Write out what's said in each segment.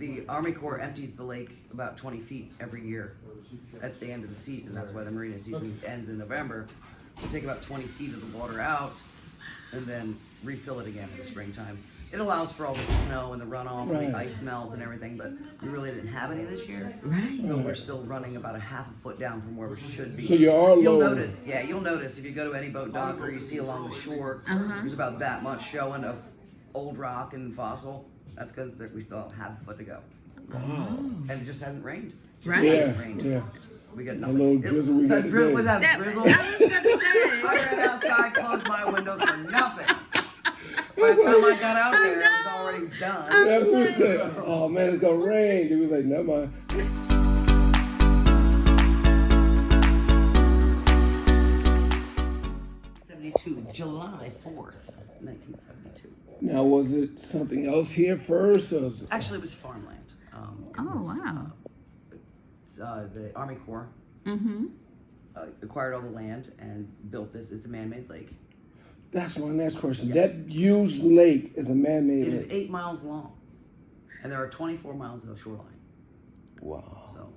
the Army Corps empties the lake about 20 feet every year at the end of the season. That's why the marina season ends in November. We take about 20 feet of the water out and then refill it again in the springtime. It allows for all the snow and the runoff and the ice melt and everything, but we really didn't have any this year. Right. So we're still running about a half a foot down from where we should be. So you are You'll low. notice, yeah, you'll notice if you go to any boat dock or you see along the shore, there's about that much showing of old rock and fossil. That's because we still have half a foot to go. And it just hasn't rained. Right. Yeah, Rained. yeah. We got A nothing. little drizzle we got today. Was that That, drizzle? I was gonna say. I ran outside, closed my windows for nothing. By the time I got out there, it was already done. That's what we said. Oh man, it's gonna rain. He was like, never mind. 72, July 4th, 1972. Now, was it something else here first? Or was it... Actually, it was farmland. Wow. It's, the Army Corps Mm-hmm. acquired all the land and built this. It's a man-made lake. That's my next question. Yes. That huge lake is a man-made It lake. is 8 miles long, and there are 24 miles of shoreline. Wow. So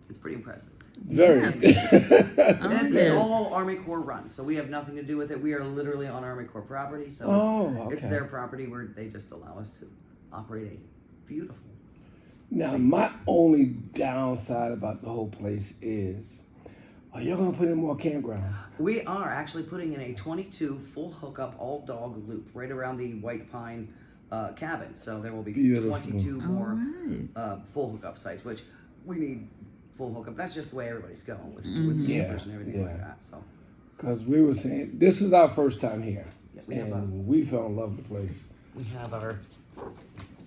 it's pretty impressive. Very. And it's all Army Corps run, so we have nothing to do with it. We are literally on Army Corps property, so it's their property where they just allow us to operate a beautiful. Now, my only downside about the whole place is, are you going to put in more campgrounds? We are actually putting in a 22 full hookup all dog loop right around the White Pine cabin. So there will be Beautiful. 22 more full hookup sites, which we need full hookup. That's just the way everybody's going with campers and everything like that. So Because we were saying, this is our first time here. Yeah, we fell in love with the place. we have our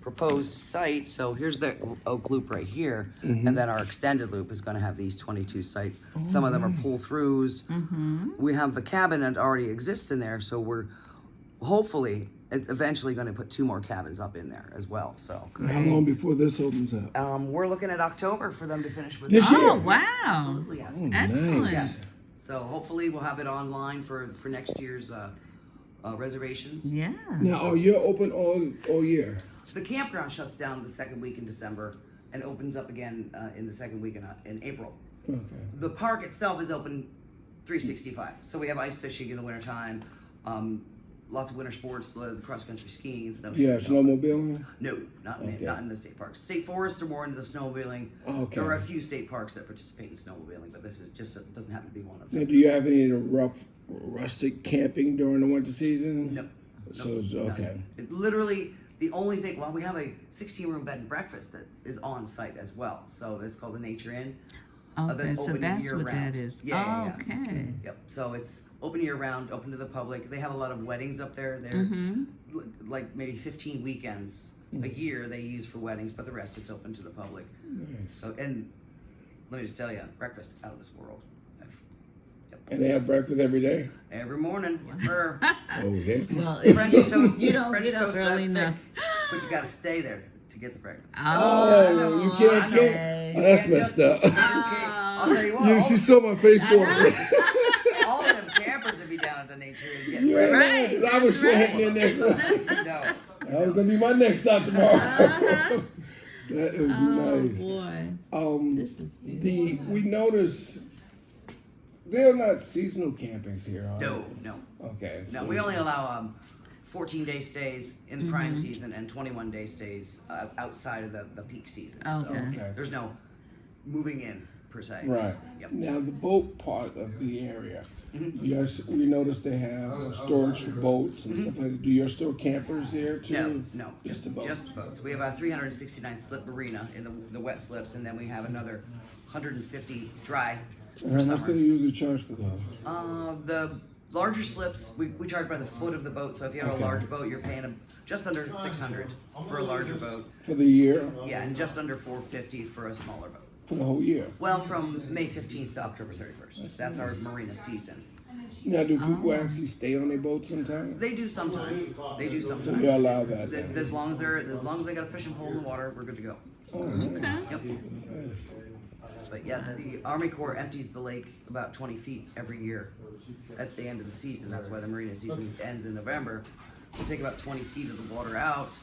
proposed site. So here's the oak loop right here, and then our extended loop is going to have these 22 sites. Some of them are pull-throughs. We have the cabin that already exists in there, so we're hopefully eventually going to put 2 more cabins up in there as well. So How long before this opens up? we're looking at October for them to finish with This it. year? Oh, wow. Absolutely, yes. Excellent. Yes. So hopefully we'll have it online for next year's reservations. Yeah. Now, are you open all year? The campground shuts down the second week in December and opens up again in the second week in April. Okay. The park itself is open 365. So we have ice fishing in the wintertime, lots of winter sports, the cross-country skiing and stuff. Yeah, snowmobiling? No, not in the state parks. State forests are more into the snowmobiling. Okay. There are a few state parks that participate in snowmobiling, but this is just doesn't happen to be one of them. Now, do you have any rustic camping during the winter season? No. So, it's okay. It literally, the only thing, well, we have a 16-room bed and breakfast that is on site as well. So it's called the Nature Inn. Okay, so open that's year what round. that is. Yeah. Okay. Yep. So it's open year round, open to the public. They have a lot of weddings up there. They're like maybe 15 weekends a year they use for weddings, but the rest it's open to the public. Nice. So, and let me just tell you, breakfast out of this world. And they have breakfast every day? Every morning. Her. Okay. Well, French if toast. you don't French get up toast early that enough. thick, but you got to stay there to get the breakfast. Oh, you can't okay. camp? Oh, that's messed up. I'll tell you what. She saw my Facebook. All of them campers would be down at the Nature Inn getting Yeah, breakfast. Right. I was sure hitting in there. No. That was gonna be my next stop tomorrow. That is nice. Boy. This is We noticed they're not seasonal campings here, are No. they? Okay. No, so- we only allow 14-day stays in the prime season and 21-day stays outside of the peak season. So Okay. there's no moving in per se. Right. Yep. Now the boat part of the area. Yes, we noticed they have storage for boats and stuff like that. Do you store campers there too? No, Just the boats. Just boats. We have a 369 slip marina in the wet slips, and then we have another 150 dry for And how much summer. do they usually charge for those? The larger slips, we charge by the foot of the boat. So if you have a large boat, you're paying just under $600 for a larger boat. For the year? Yeah, and just under $450 for a smaller boat. For the whole year? Well, from May 15th to October 31st. That's our marina season. Now, do people actually stay on their boat sometimes? They do sometimes. They do So sometimes. you allow that then? As long as they got a fishing pole in the water, we're good to go. Oh, nice. Yep. Nice. But yeah, the Army Corps empties the lake about 20 feet every year at the end of the season. That's why the marina season ends in November. We take about 20 feet of the water out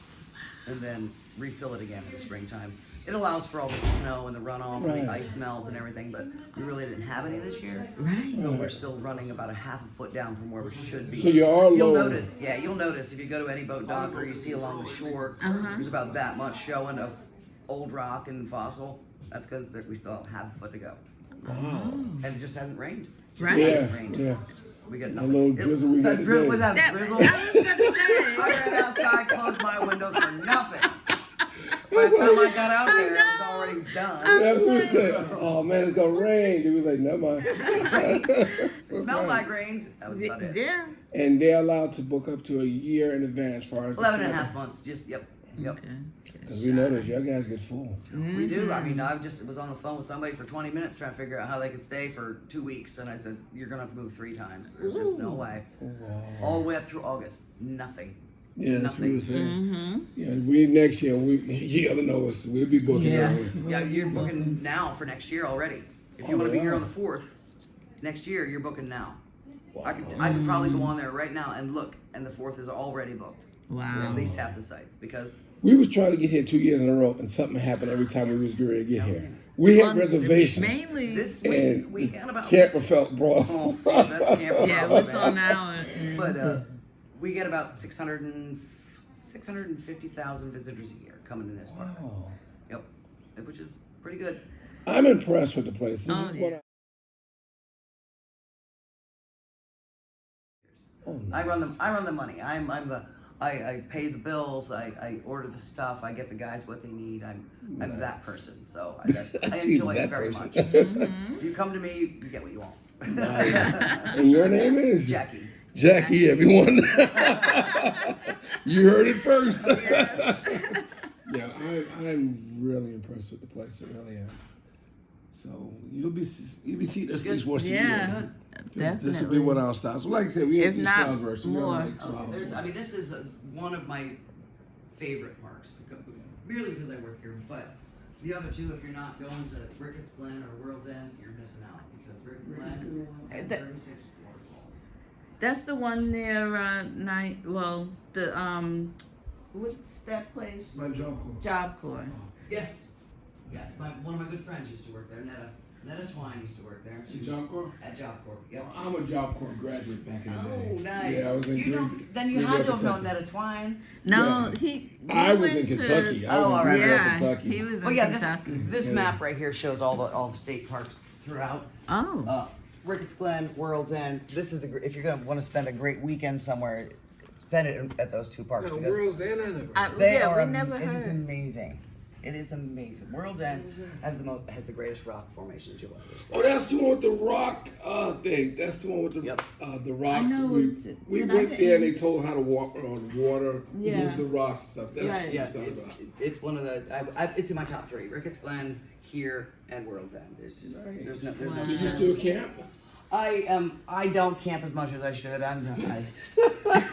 and then refill it again in the springtime. It allows for all the snow and the runoff and the ice melt and everything, but we really didn't have any this year. Right. So we're still running about a half a foot down from where we should be. So you are You'll low. notice, yeah, you'll notice if you go to any boat dock or you see along the shore, there's about that much showing of old rock and fossil. That's because we still have half a foot to go. Wow. And it just hasn't rained. Just Right. hasn't rained. Yeah. We got A nothing. little drizzle we got today. Was that That, drizzle? I was gonna say. I ran outside, closed my windows for nothing. By the time I got out there, it was already done. That's what we said. Oh man, it's gonna rain. He was like, never mind. It smelled like rain. That was about it. Yeah. And they're allowed to book up to a year in advance, as far as 11 and a half months. Yep. Okay. Because we noticed y'all guys get full. We do. I mean, I was on the phone with somebody for 20 minutes trying to figure out how they could stay for 2 weeks, and I said, "You're gonna have to move 3 times. There's just no way." Wow. All the way up through August, nothing. Yeah, that's what we were Nothing. saying. Yeah, we next year you gotta know us. We'll be booking Yeah. early. Yeah, you're booking now for next year already. If you want to be here on the 4th, next year you're booking now. I could probably go on there right now and look, and the 4th is already booked. Wow. At least half the sites because We was trying to get here 2 years in a row, and something happened every time we was ready to get here. We had reservations, Mainly. this week and we had about camper felt bro. Oh, see, that's camper Yeah, problem, what's man. on our. But we get about 650,000 visitors a year coming to this park. Wow. Yep, which is pretty good. I'm impressed with the place. This Oh, is yeah. what I run the money. I pay the bills. I order the stuff. I get the guys what they need. I'm that person. So I enjoy it That very person. much. You come to me, you get what you want. And your name is Jackie. Jackie, everyone. You heard it first. Yeah, I'm really impressed with the place. I really am. So you'll be seeing us at least once a year. Yeah. This will be Definitely. one of our stops. Well, like I said, we If have not Stroudsburg, so we more. don't like Stroudsburg. This is one of my favorite parks, merely because I work here. But the other two, if you're not going to Ricketts Glen or World's End, you're missing out because Ricketts Glen has Is that- 36 waterfalls. That's the one near what's that place? My job. Job Corps. Yes. One of my good friends used to work there. Netta Twine used to work there. She was Job Corps? at Job Corps. Yep. I'm a Job Corps graduate back in the day. Oh, nice. Yeah, I was in you then you Greenville, had to have known Kentucky. Netta Twine. No, Yeah. he I was in went to- Kentucky. I Oh, was all in right. Greenville, Yeah, Kentucky. he was in Oh yeah, Kentucky. this Yeah. map right here shows all the state parks throughout. Oh. Ricketts Glen, World's End. This is if you're gonna want to spend a great weekend somewhere, spend it at those two parks. because World's End, I never. they yeah, are we never It is heard. amazing. It is amazing. World's End has the greatest rock formations you'll ever see. Oh, that's the one with the rock thing. That's the one with the Yep. the rocks. I know We but I went there and they didn't- told how to walk on water, Yeah. move the rocks and stuff. That's Right. what Yeah, I'm talking about. it's one of the it's in my top 3. Ricketts Glen, here, and World's End. There's no Do you still camp? I don't camp as much as I should. I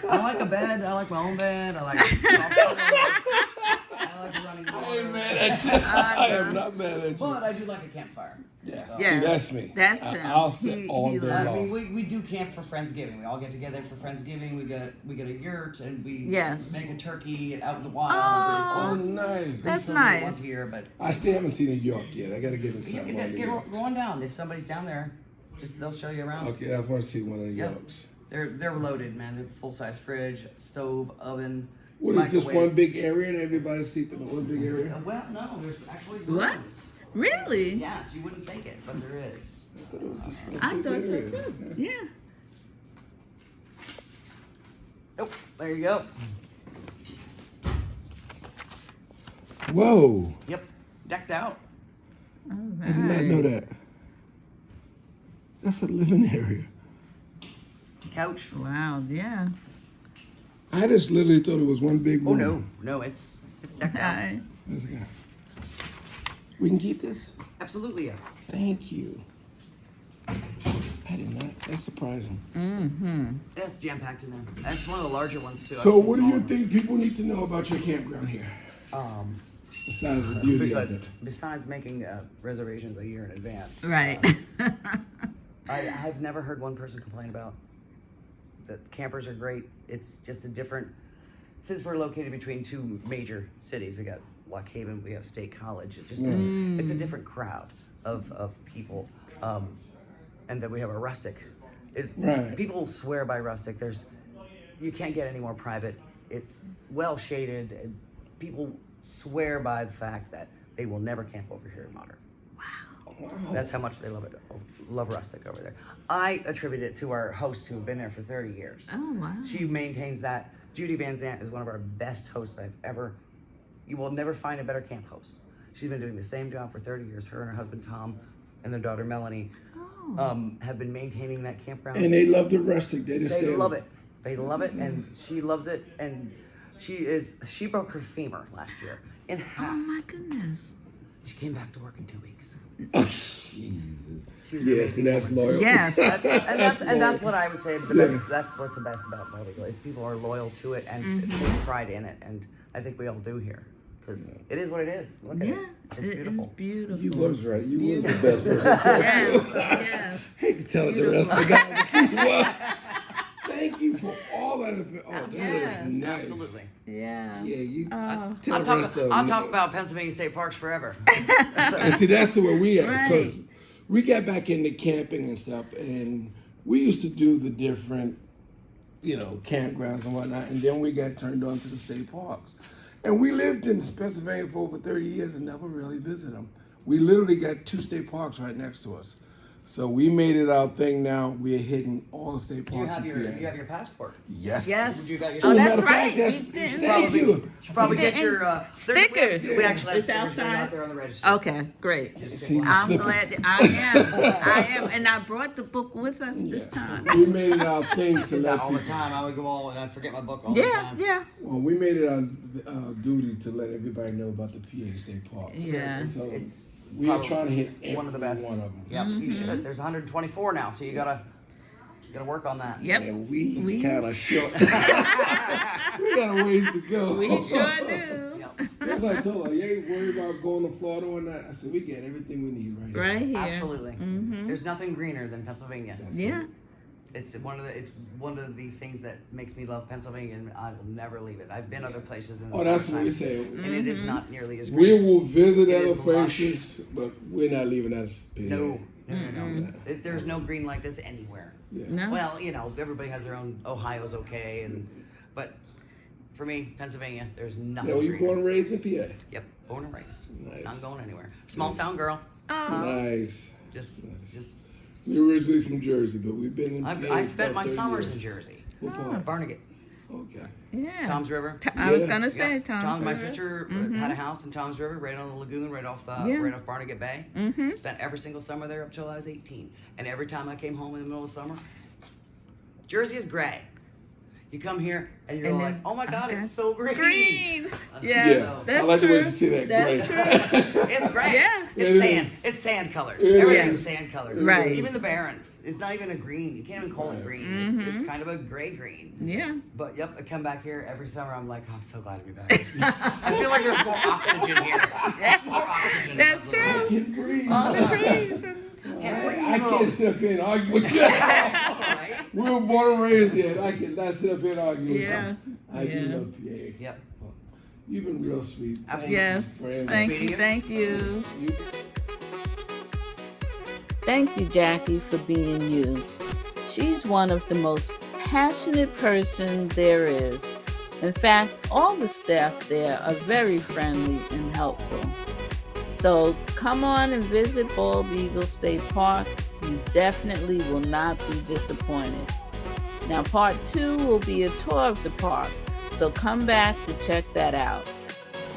like a bed. I like my own bed. I like running water. I ain't mad at you. I am not mad at you. But I do like a campfire. Yeah. So- Yeah. See, that's me. That's him. I'll sit He- all he day loves- I mean, long. we do camp for Friendsgiving. We all get together for Friendsgiving. We get a yurt and we Yes. make a turkey out in the wild. Oh, It's- nice. we That's still do it nice. once here, but I still haven't seen New York yet. I got to get in you something can on New get York. go on down. If somebody's down there, they'll show you around. Okay, I want to see one of the Yep. Yorks. They're loaded, man. They're full size fridge, stove, oven. What is this microwave. one big area and everybody's sleeping in one big area? Well, no, there's actually What? rooms. Really? Yes, you wouldn't think it, but there is. I thought it was just one I big thought so area. too. Yeah. Oh, there you go. Whoa! Yep, decked out. All I did not know right. that. That's a living area. Couch. Wow. Yeah. I just literally thought it was one big Oh room. no, it's decked out. Hi. There's a guy. We can keep this? Absolutely yes. Thank you. I did not. That's surprising. Mm-hmm. That's jam packed in there. That's one of the larger ones too. I've So, seen what do you smaller think people need to know about your campground here? ones. Besides the beauty of it. Besides making reservations a year in advance. Right. I've never heard one person complain about that campers are great. It's just a different since we're located between two major cities, we got Lock Haven, we have State College. It's just it's a different crowd of people, and then we have a Rustic. People swear by Rustic. You can't get any more private. It's well shaded. And people swear by the fact that they will never camp over here in Modern. Wow. That's how much they love Rustic over there. I attribute it to our hosts who have been there for 30 years. Oh, wow. She maintains that. Judy Van Zant is one of our best hosts I've ever. You will never find a better camp host. She's been doing the same job for 30 years. Her and her husband Tom and their daughter Melanie have been maintaining that campground. And they love the Rustic. They love it. They love it, and she loves it. And she broke her femur last year in half. Oh my goodness. She came back to work in 2 weeks. Yes, and that's loyal. Yes. And that's what I would say. That's what's the best about Bald Eagle is people are loyal to it and take pride in it, and I think we all do here because it is what it is. Look at it. It's beautiful. It's beautiful. You was right. You was the best person. Yes. Hate to tell it the rest of the guys, but you was. Thank you for all that. Oh, that was nice. Absolutely. Yeah. Yeah, you. I'll talk about Pennsylvania State Parks forever. And see, that's the way we are, because Right. we got back into camping and stuff, and we used to do the different, campgrounds and whatnot, and then we got turned on to the state parks. And we lived in Pennsylvania for over 30 years and never really visited them. We literally got 2 state parks right next to us. So we made it our thing now. We're hitting all the state Do you parks. have your passport? Yes. Yes. You got your Oh, As a that's matter of fact, right. thank you. You should probably get your Stickers. We actually have It's stickers right outside. out there on the register. Okay, great. See, I'm slipping. glad I am. And I brought the book with us this time. We made it our thing to Did that let all the people. time. I would go all and I'd forget my book all the Yeah, time. yeah. Well, we made it our duty to let everybody know about the PA State Park. Yeah. So It's we are probably trying to hit every one of the best. one of them. Yep, you should. There's 124 now, so you gotta work on that. Yep. And we kind of short. We got a ways to go. We sure do. Yep. That's what I told her. You ain't worried about going to Florida or not. I said, we get everything we need right Right here. here. Absolutely. There's nothing greener than Pennsylvania. Yeah. It's one of the things that makes me love Pennsylvania, and I will never leave it. I've been other places in the Oh, that's what summertime, we say. and it is not nearly as We green. will visit It other is lush. places, but we're not leaving that as PA. No. There's no green like this anywhere. Yeah. No. Well, everybody has their own. Ohio's okay, but for me, Pennsylvania, there's nothing. Now, were you greener. born and raised in PA? Yep, born and raised. Nice. Not going anywhere. Small town girl. Nice. Just. We're originally from Jersey, but we've been in PA. I spent about my 30 summers years. in Jersey. What part? Barnegat, Okay. Yeah. Tom's River. I was Yeah. gonna say Yeah. Tom. My sister had a house in Tom's River, right on the lagoon, right off Barnegat Bay. Spent every single summer there up till I was 18, and every time I came home in the middle of summer, Jersey is gray. You come here and you're And like, it's- oh my God, it's so green. Green. Yes, Yeah. that's I like the way true. you see that. That's Great. It's gray. Yeah. It's It sand. is. It's sand colored. It Everything's is. sand colored. Right. Even the Barrens. It's not even a green. You can't even call it green. It's kind of a gray green. Yeah. But yep, I come back here every summer. I'm like, I'm so glad to be back. I feel like there's more oxygen here. There's more oxygen. in That's Pennsylvania. true. Can breathe. All the trees. And, I can't sit up here and argue with you. Right? We were born and raised there. I cannot sit up here and argue with Yeah. you. I do Yeah. love PA. Yep. You've been real sweet. Thank you yes. for everything. Thank meeting you. you. Thank you. You- Thank you, Jackie, for being you. She's one of the most passionate persons there is. In fact, all the staff there are very friendly and helpful. So come on and visit Bald Eagle State Park. You definitely will not be disappointed. Now, part 2 will be a tour of the park, so come back to check that out.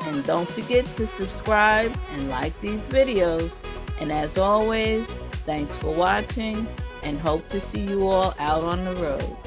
And don't forget to subscribe and like these videos. And as always, thanks for watching and hope to see you all out on the road.